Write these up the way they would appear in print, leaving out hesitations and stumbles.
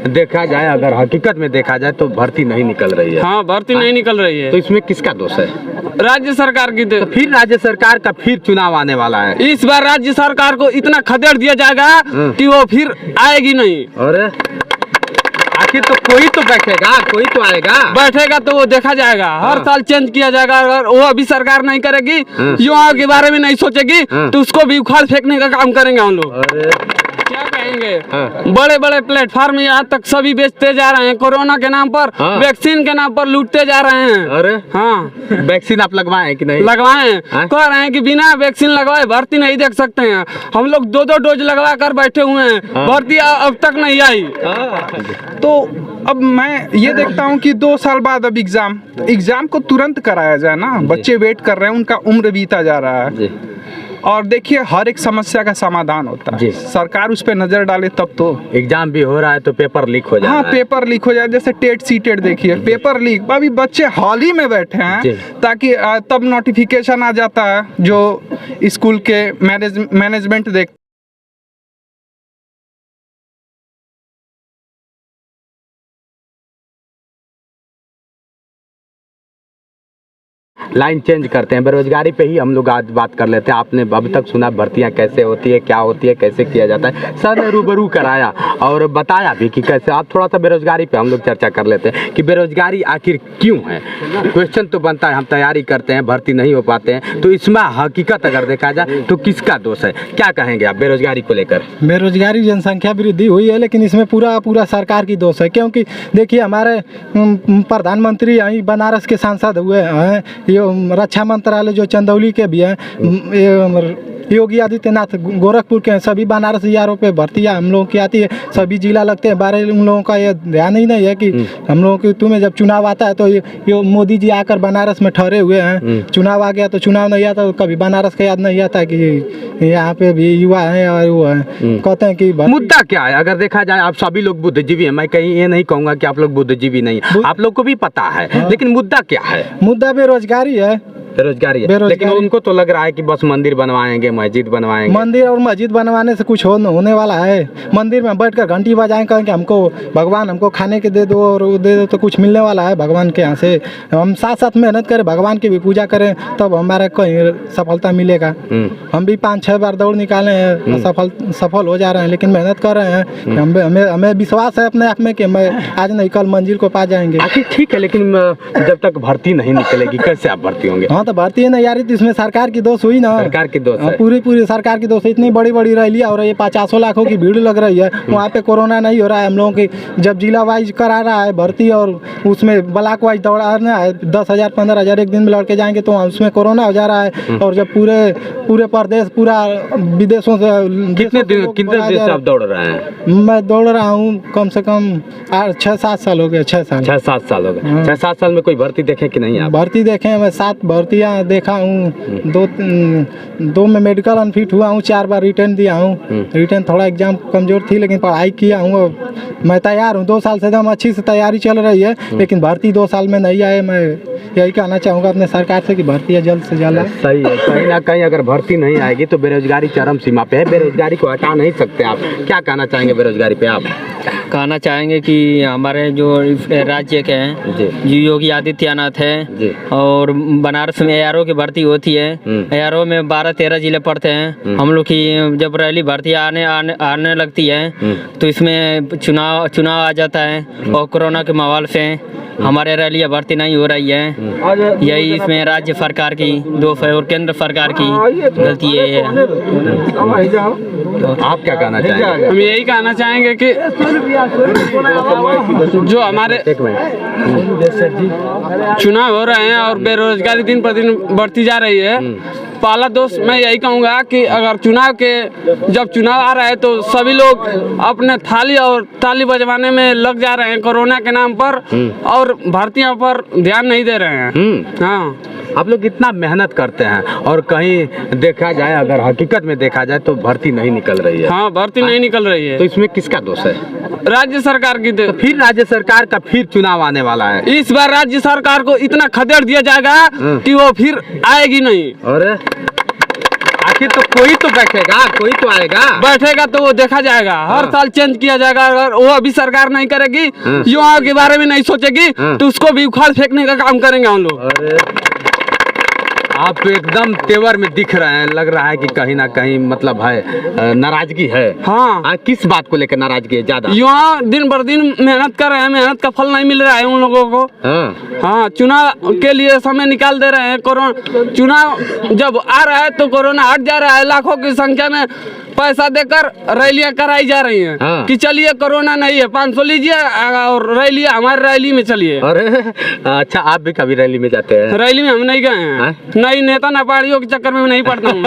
देखा जाए, अगर हकीकत में देखा जाए तो भर्ती नहीं निकल रही है। हाँ, भर्ती नहीं निकल रही है। तो इसमें किसका दोष है? राज्य सरकार की। तो फिर राज्य सरकार का फिर चुनाव आने वाला है। इस बार राज्य सरकार को इतना खदेड़ दिया जाएगा कि वो फिर आएगी नहीं। अरे आखिर तो कोई तो बैठेगा, कोई तो आएगा। बैठेगा तो वो देखा जाएगा। हर साल चेंज किया जाएगा। अगर वो अभी सरकार नहीं करेगी, युवाओं के बारे में नहीं सोचेगी, तो उसको भी उखाड़ फेंकने का काम करेंगे हम लोग। अरे क्या कहेंगे? बड़े बड़े प्लेटफॉर्म यहाँ तक सभी बेचते जा रहे हैं। कोरोना के नाम पर, वैक्सीन के नाम पर लूटते जा रहे हैं। अरे हाँ, वैक्सीन आप लगवाए हैं कि नहीं? लगवाए हैं। कह रहे हैं कि बिना वैक्सीन लगवाए भर्ती नहीं देख सकते हैं। हम लोग 2-2 डोज लगवा कर बैठे हुए हैं, भर्ती अब तक नहीं आई। तो अब मैं ये देखता हूँ कि 2 साल बाद अब एग्जाम को तुरंत कराया जाए ना। बच्चे वेट कर रहे हैं, उनका उम्र बीता जा रहा है। और देखिए, हर एक समस्या का समाधान होता है। सरकार उस पर नजर डाले तब तो। एग्जाम भी हो रहा है तो पेपर लीक हो जाए। हाँ, पेपर लीक हो जाए। जैसे टेट सीटेट देखिए, पेपर लीक। अभी बच्चे हॉल ही में बैठे हैं ताकि तब नोटिफिकेशन आ जाता है जो स्कूल के मैनेजमेंट देख। लाइन चेंज करते हैं, बेरोजगारी पे ही हम लोग आज बात कर लेते हैं। आपने अभी तक सुना भर्तियां कैसे होती है, क्या होती है, कैसे किया जाता है। सर ने रूबरू कराया और बताया भी कि कैसे। आप थोड़ा सा बेरोजगारी पे हम लोग चर्चा कर लेते हैं कि बेरोजगारी आखिर क्यों है। क्वेश्चन तो बनता है, हम तैयारी करते हैं, भर्ती नहीं हो पाते हैं, तो इसमें हकीकत अगर देखा जाए तो किसका दोष है? क्या कहेंगे आप बेरोजगारी को लेकर? बेरोजगारी जनसंख्या वृद्धि हुई है, लेकिन इसमें पूरा सरकार की दोष है। क्योंकि देखिए, हमारे प्रधानमंत्री यहीं बनारस के सांसद हुए हैं। ये रक्षा मंत्रालय जो चंदौली के भी हैं, योगी आदित्यनाथ गोरखपुर के हैं। सभी बनारस यारों पे भर्तियाँ हम लोगों की आती है। सभी जिला लगते हैं, बारह उन लोगों का ये ध्यान ही नहीं है कि हम लोगों की तुम्हें जब चुनाव आता है तो ये मोदी जी आकर बनारस में ठहरे हुए हैं। चुनाव आ गया तो चुनाव नहीं आता, तो कभी बनारस का याद नहीं आता कि यहाँ पे भी युवा हैं और वो हैं। कहते हैं कि मुद्दा क्या है? अगर देखा जाए, आप सभी लोग बुद्धिजीवी हैं, मैं कहीं ये नहीं कहूँगा कि आप लोग बुद्धिजीवी नहीं, आप लोग को भी पता है, लेकिन मुद्दा क्या है? मुद्दा बेरोजगारी है। बेरोजगारी है, लेकिन उनको तो लग रहा है कि बस मंदिर बनवाएंगे, मस्जिद बनवाएंगे। मंदिर और मस्जिद बनवाने से कुछ होने वाला है? मंदिर में बैठकर घंटी बजाएं, कहेंगे हमको भगवान हमको खाने के दे दो और वो दे दो, तो कुछ मिलने वाला है भगवान के यहाँ से? हम साथ साथ मेहनत करें, भगवान की भी पूजा करें, तब हमारा कहीं सफलता मिलेगा। हम भी 5-6 बार दौड़ निकाले हैं, सफल हो जा रहे हैं, लेकिन मेहनत कर रहे हैं। हमें विश्वास है अपने आप में कि मैं आज नहीं कल मंजिल को पा जाएंगे। ठीक है, लेकिन जब तक भर्ती नहीं निकलेगी कैसे आप भर्ती होंगे? तो भर्ती है ना यार, इसमें सरकार की दोष हुई ना। सरकार की दोष है। पूरी सरकार की दोष है। इतनी बड़ी रैलियां हो रही है, 50 लाखों की भीड़ लग रही है। वहाँ पे कोरोना नहीं हो रहा है। हम लोगों की जब जिला वाइज करा रहा है भर्ती और उसमें ब्लॉक वाइज दौड़ाना है, 10,000 15,000 एक दिन में लड़के जाएंगे, तो उसमें कोरोना हो जा रहा है। और जब पूरे प्रदेश, पूरा विदेशों से कितने दिन से आप दौड़ रहे हैं? मैं दौड़ रहा हूँ कम से कम 6-7 साल हो गए। 6-7 साल हो गए। 6-7 साल में कोई भर्ती देखे कि नहीं? आप भर्ती देखे? मैं 7 भर्तियाँ देखा हूँ। 2 में मेडिकल अनफिट हुआ हूँ, 4 बार रिटर्न दिया हूँ। रिटर्न थोड़ा एग्जाम कमजोर थी, लेकिन पढ़ाई किया हूँ। मैं तैयार हूँ। 2 साल से एकदम अच्छी से तैयारी चल रही है, लेकिन भर्ती 2 साल में नहीं आए। मैं यही कहना चाहूँगा अपने सरकार से कि भर्ती जल्द से जल्द आए। सही है। कहीं ना कहीं अगर भर्ती नहीं आएगी तो बेरोजगारी चरम सीमा पे है। बेरोजगारी को हटा नहीं सकते आप। क्या कहना चाहेंगे बेरोजगारी पे आप? कहना चाहेंगे कि हमारे जो राज्य के हैं जी योगी आदित्यनाथ है, और बनारस में ARO की भर्ती होती है। ARO में 12-13 जिले पड़ते हैं। हम लोग की जब रैली भर्ती आने लगती है तो इसमें चुनाव आ जाता है, और कोरोना के माहौल से हमारे रैली भर्ती नहीं हो रही है। यही इसमें राज्य सरकार की दोष है और केंद्र सरकार की गलती है। तो आप क्या कहना चाहेंगे? हम यही कहना चाहेंगे कि जो हमारे चुनाव हो रहे हैं और बेरोजगारी दिन पर दिन बढ़ती जा रही है, पहला दोष मैं यही कहूँगा कि अगर जब चुनाव आ रहा है तो सभी लोग अपने थाली और ताली बजवाने में लग जा रहे हैं कोरोना के नाम पर, और भर्तियों पर ध्यान नहीं दे रहे हैं। हाँ, आप लोग इतना मेहनत करते हैं और कहीं देखा जाए, अगर हकीकत में देखा जाए तो भर्ती नहीं निकल रही है। हाँ, भर्ती नहीं निकल रही है। तो इसमें किसका दोष है? राज्य सरकार की। तो फिर राज्य सरकार का फिर चुनाव आने वाला है। इस बार राज्य सरकार को इतना खदेड़ दिया जाएगा कि वो फिर आएगी नहीं। अरे आखिर तो कोई तो बैठेगा, कोई तो आएगा। बैठेगा तो वो देखा जाएगा, हर साल चेंज किया जाएगा। अगर वो अभी सरकार नहीं करेगी, युवाओं के बारे में नहीं सोचेगी, तो उसको भी उखाड़ फेंकने का काम करेंगे हम लोग। अरे आप तो एकदम तेवर में दिख रहे हैं, लग रहा है कि कहीं ना कहीं मतलब है नाराजगी है। हाँ, किस बात को लेकर नाराजगी है ज्यादा? युवा दिन भर दिन मेहनत कर रहे हैं, मेहनत का फल नहीं मिल रहा है उन लोगों को। हाँ, चुनाव के लिए समय निकाल दे रहे हैं। कोरोना चुनाव जब आ रहा है तो कोरोना हट जा रहा है, लाखों की संख्या में पैसा देकर रैलियां कराई जा रही हैं। कि चलिए कोरोना नहीं है, 500 लीजिए और रैली हमारी रैली में चलिए। अरे अच्छा, आप भी कभी रैली में जाते हैं? रैली में हम नहीं गए हैं, नहीं नेता नापाड़ियों के चक्कर में नहीं पड़ता हूँ।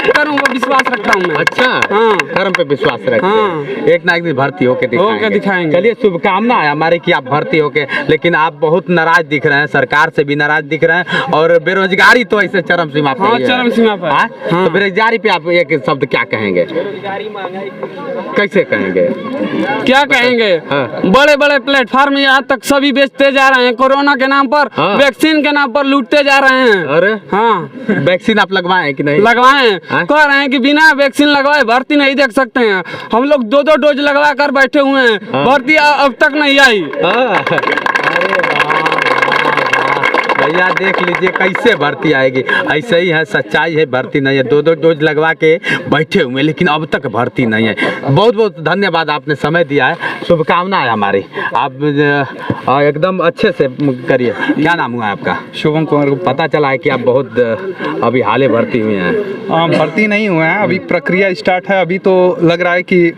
कर्म पर विश्वास रखता हूँ मैं। अच्छा, हाँ, कर्म पे विश्वास रखते हैं। एक ना एक दिन भर्ती होके दिखाएंगे। चलिए, शुभकामना है हमारी कि आप भर्ती होके, लेकिन आप बहुत नाराज दिख रहे हैं, सरकार से भी नाराज दिख रहे हैं, और बेरोजगारी तो ऐसे चरम सीमा पे है। चरम सीमा पर। तो बेरोजगारी पे आप एक शब्द क्या कहेंगे? कैसे कहेंगे? क्या कहेंगे? बड़े बड़े प्लेटफॉर्म यहाँ तक सभी बेचते जा रहे हैं, कोरोना के नाम पर, वैक्सीन के नाम पर लूटते जा रहे हैं। अरे हाँ, वैक्सीन आप लगवाए हैं कि नहीं? लगवाए हैं। कह रहे हैं कि बिना वैक्सीन लगवाए भर्ती नहीं देख सकते हैं। हम लोग 2-2 डोज लगवा कर बैठे हुए हैं, भर्ती अब तक नहीं आई। भैया देख लीजिए कैसे भर्ती आएगी। ऐसे ही है, सच्चाई है, भर्ती नहीं है। 2-2 डोज लगवा के बैठे हुए, लेकिन अब तक भर्ती नहीं है। बहुत बहुत धन्यवाद, आपने समय दिया है, शुभकामना है हमारी। आप एकदम अच्छे से करिए। क्या नाम हुआ आपका? शुभम कुमार। पता चला है कि आप बहुत अभी हाल ही भर्ती हुए हैं। भर्ती नहीं हुए हैं, अभी प्रक्रिया स्टार्ट है। अभी तो लग रहा है कि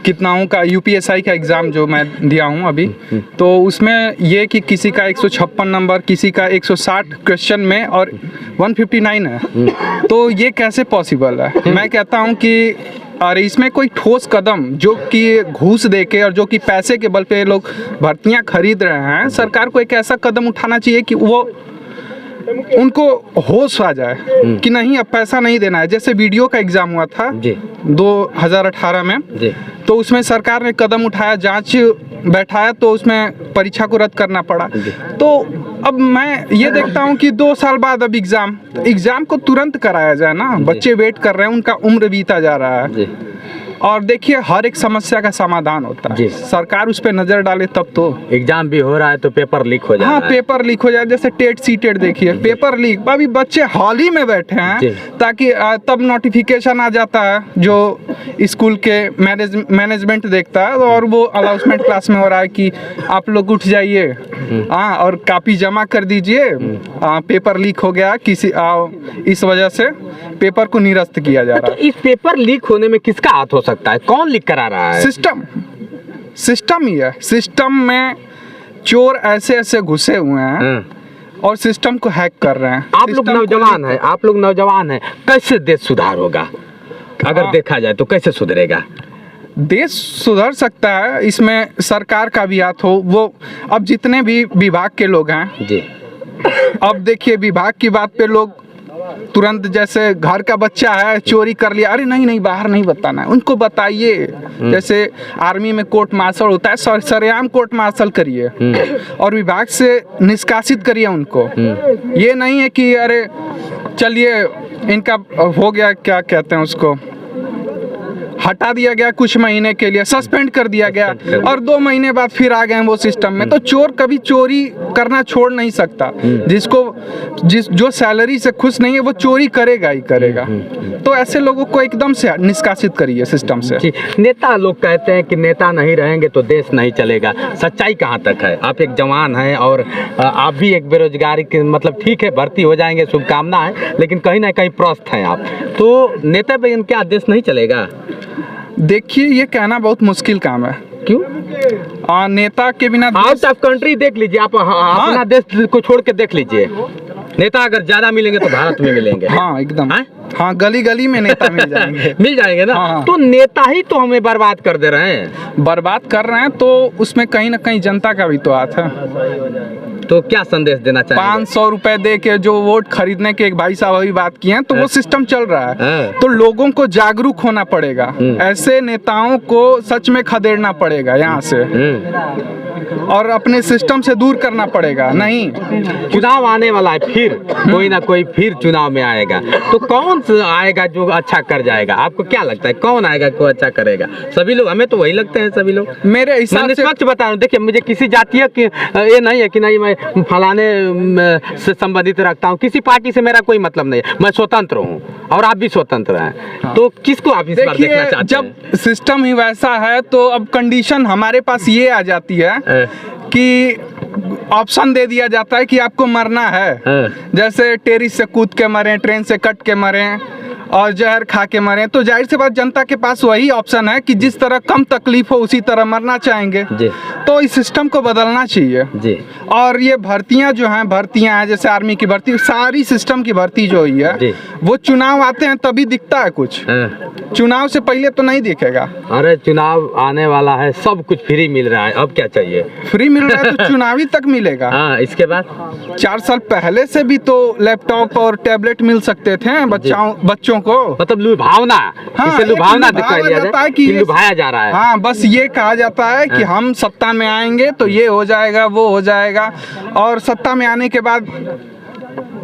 कितनाओं का यूपीएसआई का एग्ज़ाम जो मैं दिया हूँ अभी, तो उसमें ये कि किसी का 156 नंबर, किसी का 160 क्वेश्चन में और 159 है। तो ये कैसे पॉसिबल है? मैं कहता हूँ कि अरे इसमें कोई ठोस कदम, जो कि घूस दे के और जो कि पैसे के बल पे लोग भर्तियां खरीद रहे हैं, सरकार को एक ऐसा कदम उठाना चाहिए कि वो उनको होश आ जाए कि नहीं, अब पैसा नहीं देना है। जैसे वीडियो का एग्जाम हुआ था 2018 में, तो उसमें सरकार ने कदम उठाया, जांच बैठाया, तो उसमें परीक्षा को रद्द करना पड़ा। तो अब मैं ये देखता हूँ कि 2 साल बाद अब एग्जाम को तुरंत कराया जाए ना। बच्चे वेट कर रहे हैं, उनका उम्र बीता जा रहा है। और देखिए, हर एक समस्या का समाधान होता है, सरकार उस पर नजर डाले तब तो। एग्जाम भी हो रहा है तो पेपर लीक हो जाए। हाँ, पेपर लीक हो जाए, जैसे टेट सीटेट देखिए, पेपर लीक। अभी बच्चे हॉल ही में बैठे हैं, ताकि तब नोटिफिकेशन आ जाता है जो स्कूल के मैनेजमेंट देखता है, और वो अनाउंसमेंट क्लास में हो रहा है कि आप लोग उठ जाइए, हाँ, और कॉपी जमा कर दीजिए, पेपर लीक हो गया किसी इस वजह से पेपर को निरस्त किया जा रहा है। तो इस पेपर लीक होने में किसका हाथ हो सकता है? कौन लीक करा रहा है? सिस्टम ही है। सिस्टम में चोर ऐसे घुसे हुए हैं और सिस्टम को हैक कर रहे हैं। आप लोग नौजवान हैं, कैसे देश सुधार होगा? अगर देखा जाए तो कैसे सुधरेगा देश? सुधर सकता है, इसमें सरकार का भी हाथ हो। वो अब जितने भी विभाग के लोग हैं जी, अब देखिए, विभाग की बात पे लोग तुरंत, जैसे घर का बच्चा है चोरी कर लिया, अरे नहीं बाहर नहीं बताना है, उनको बताइए। जैसे आर्मी में कोर्ट मार्शल होता है, सरेआम कोर्ट मार्शल करिए और विभाग से निष्कासित करिए उनको। ये नहीं है कि अरे चलिए इनका हो गया, क्या कहते हैं उसको, हटा दिया गया कुछ महीने के लिए, सस्पेंड कर दिया गया, और 2 महीने बाद फिर आ गए वो सिस्टम में। तो चोर कभी चोरी करना छोड़ नहीं सकता। जो सैलरी से खुश नहीं है वो चोरी करेगा ही करेगा। तो ऐसे लोगों को एकदम से निष्कासित करिए सिस्टम से। नेता लोग कहते हैं कि नेता नहीं रहेंगे तो देश नहीं चलेगा। सच्चाई कहाँ तक है? आप एक जवान हैं और आप भी एक बेरोजगारी के मतलब, ठीक है भर्ती हो जाएंगे, शुभकामना है, लेकिन कहीं ना कहीं प्रस्त हैं आप। तो नेता बगैर क्या देश नहीं चलेगा? देखिए, ये कहना बहुत मुश्किल काम है। क्यों? नेता के बिना आउट ऑफ कंट्री देख लीजिए आप, अपना देश को छोड़ के देख लीजिए। नेता अगर ज्यादा मिलेंगे तो भारत में मिलेंगे। हाँ एकदम, हाँ गली गली में नेता मिल जाएंगे। मिल जाएंगे ना। हाँ। तो नेता ही तो हमें बर्बाद कर दे रहे हैं। बर्बाद कर रहे हैं, तो उसमें कहीं ना कहीं जनता का भी तो हाथ है। तो क्या संदेश देना चाहिए? 500 रुपए दे के जो वोट खरीदने के एक भाई साहब अभी बात किए हैं, तो वो सिस्टम चल रहा है। तो लोगों को जागरूक होना पड़ेगा, ऐसे नेताओं को सच में खदेड़ना पड़ेगा यहाँ से। और अपने सिस्टम से दूर करना पड़ेगा। नहीं, चुनाव आने वाला है, फिर कोई ना कोई फिर चुनाव में आएगा, तो कौन आएगा जो अच्छा कर जाएगा? आपको क्या लगता है कौन आएगा को अच्छा करेगा? सभी लोग, हमें तो वही लगते हैं सभी लोग। मेरे मैं हिसाब से निष्पक्ष बता रहा हूँ, देखिए मुझे किसी जातीय की ये नहीं है कि नहीं मैं फलाने से संबंधित रखता हूँ, किसी पार्टी से मेरा कोई मतलब नहीं है, मैं स्वतंत्र हूँ और आप भी स्वतंत्र हैं। तो किसको आप इस बार देखना देखिए, चाहते हैं? जब सिस्टम ही वैसा है तो अब कंडीशन हमारे पास ये आ जाती है कि ऑप्शन दे दिया जाता है कि आपको मरना है, जैसे टेरिस से कूद के मरें, ट्रेन से कट के मरें और जहर खा के मरें। तो जाहिर सी बात जनता के पास वही ऑप्शन है कि जिस तरह कम तकलीफ हो उसी तरह मरना चाहेंगे। जी। तो इस सिस्टम को बदलना चाहिए जी। और ये भर्तियां जो हैं, भर्तियां हैं जैसे आर्मी की भर्ती, सारी सिस्टम की भर्ती जो हुई है जी। वो चुनाव आते हैं तभी दिखता है कुछ, चुनाव से पहले तो नहीं दिखेगा। अरे चुनाव आने वाला है, सब कुछ फ्री मिल रहा है, अब क्या चाहिए? फ्री मिल रहा है तो चुनावी तक मिलेगा। हाँ, इसके बाद 4 साल पहले से भी तो लैपटॉप और टैबलेट मिल सकते थे बच्चों को। मतलब लुभावना, इसे लुभावना एक दिखाई दिया जाता जाए है कि कि लुभाया जा रहा है। हाँ, बस ये कहा जाता है कि हम सत्ता में आएंगे तो ये हो जाएगा, वो हो जाएगा, और सत्ता में आने के बाद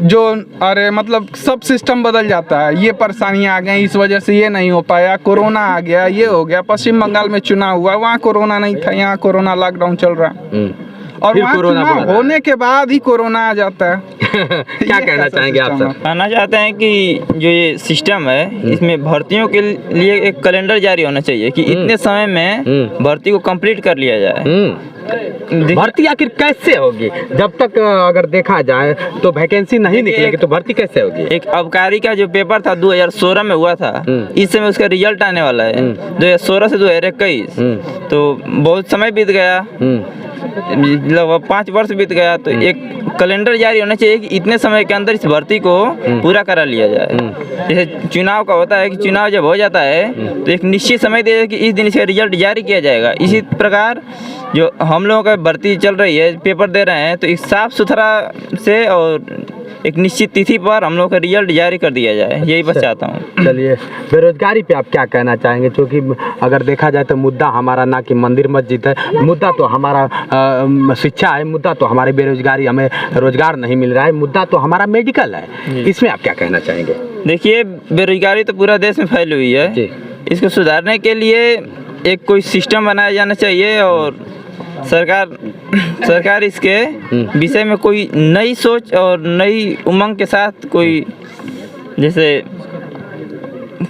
जो अरे मतलब सब सिस्टम बदल जाता है। ये परेशानियां आ गई, इस वजह से ये नहीं हो पाया, कोरोना आ गया, ये हो गया, पश्चिम बंगाल में चुनाव हुआ, वहाँ कोरोना नहीं था, यहाँ कोरोना लॉकडाउन चल रहा है, और फिर वहाँ कोरोना चुनाव बढ़ रहा है। होने के बाद ही कोरोना आ जाता है। क्या ये कहना ऐसा चाहेंगे आप सिस्टम सर? कहना चाहते हैं कि जो ये सिस्टम है इसमें भर्तियों के लिए एक कैलेंडर जारी होना चाहिए कि इतने समय में भर्ती को कंप्लीट कर लिया जाए। भर्ती आखिर कैसे होगी? जब तक अगर देखा जाए तो वैकेंसी नहीं निकलेगी तो भर्ती कैसे होगी? एक आबकारी का जो पेपर था 2016 में हुआ था, इस समय उसका रिजल्ट आने वाला है 2016 से 2021, तो बहुत समय बीत गया, लगभग 5 वर्ष बीत गया। तो एक कैलेंडर जारी होना चाहिए कि इतने समय के अंदर इस भर्ती को पूरा करा लिया जाए। जैसे चुनाव का होता है कि चुनाव जब हो जाता है तो एक निश्चित समय दे कि इस दिन इसका रिजल्ट जारी किया जाएगा। इसी प्रकार जो हम लोगों का भर्ती चल रही है, पेपर दे रहे हैं, तो एक साफ सुथरा से और एक निश्चित तिथि पर हम लोग का रिजल्ट जारी कर दिया जाए, यही बस चाहता हूँ। चलिए, बेरोजगारी पे आप क्या कहना चाहेंगे? क्योंकि अगर देखा जाए तो मुद्दा हमारा ना कि मंदिर मस्जिद है, मुद्दा तो हमारा शिक्षा है, मुद्दा तो हमारी बेरोजगारी, हमें रोजगार नहीं मिल रहा है, मुद्दा तो हमारा मेडिकल है। इसमें आप क्या कहना चाहेंगे? देखिए, बेरोजगारी तो पूरा देश में फैली हुई है जी। इसको सुधारने के लिए एक कोई सिस्टम बनाया जाना चाहिए और सरकार इसके विषय में कोई नई सोच और नई उमंग के साथ कोई जैसे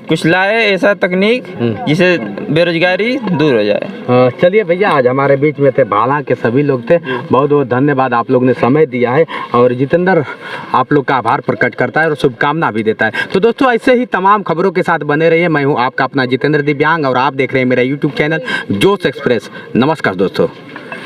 कुछ लाए, ऐसा तकनीक जिससे बेरोजगारी दूर हो जाए। चलिए भैया, आज हमारे बीच में थे भाला के सभी लोग थे, बहुत बहुत धन्यवाद, आप लोग ने समय दिया है और जितेंद्र आप लोग का आभार प्रकट करता है और शुभकामना भी देता है। तो दोस्तों, ऐसे ही तमाम खबरों के साथ बने रहिए। मैं हूँ आपका अपना जितेंद्र दिव्यांग और आप देख रहे हैं मेरा यूट्यूब चैनल जोश एक्सप्रेस। नमस्कार दोस्तों।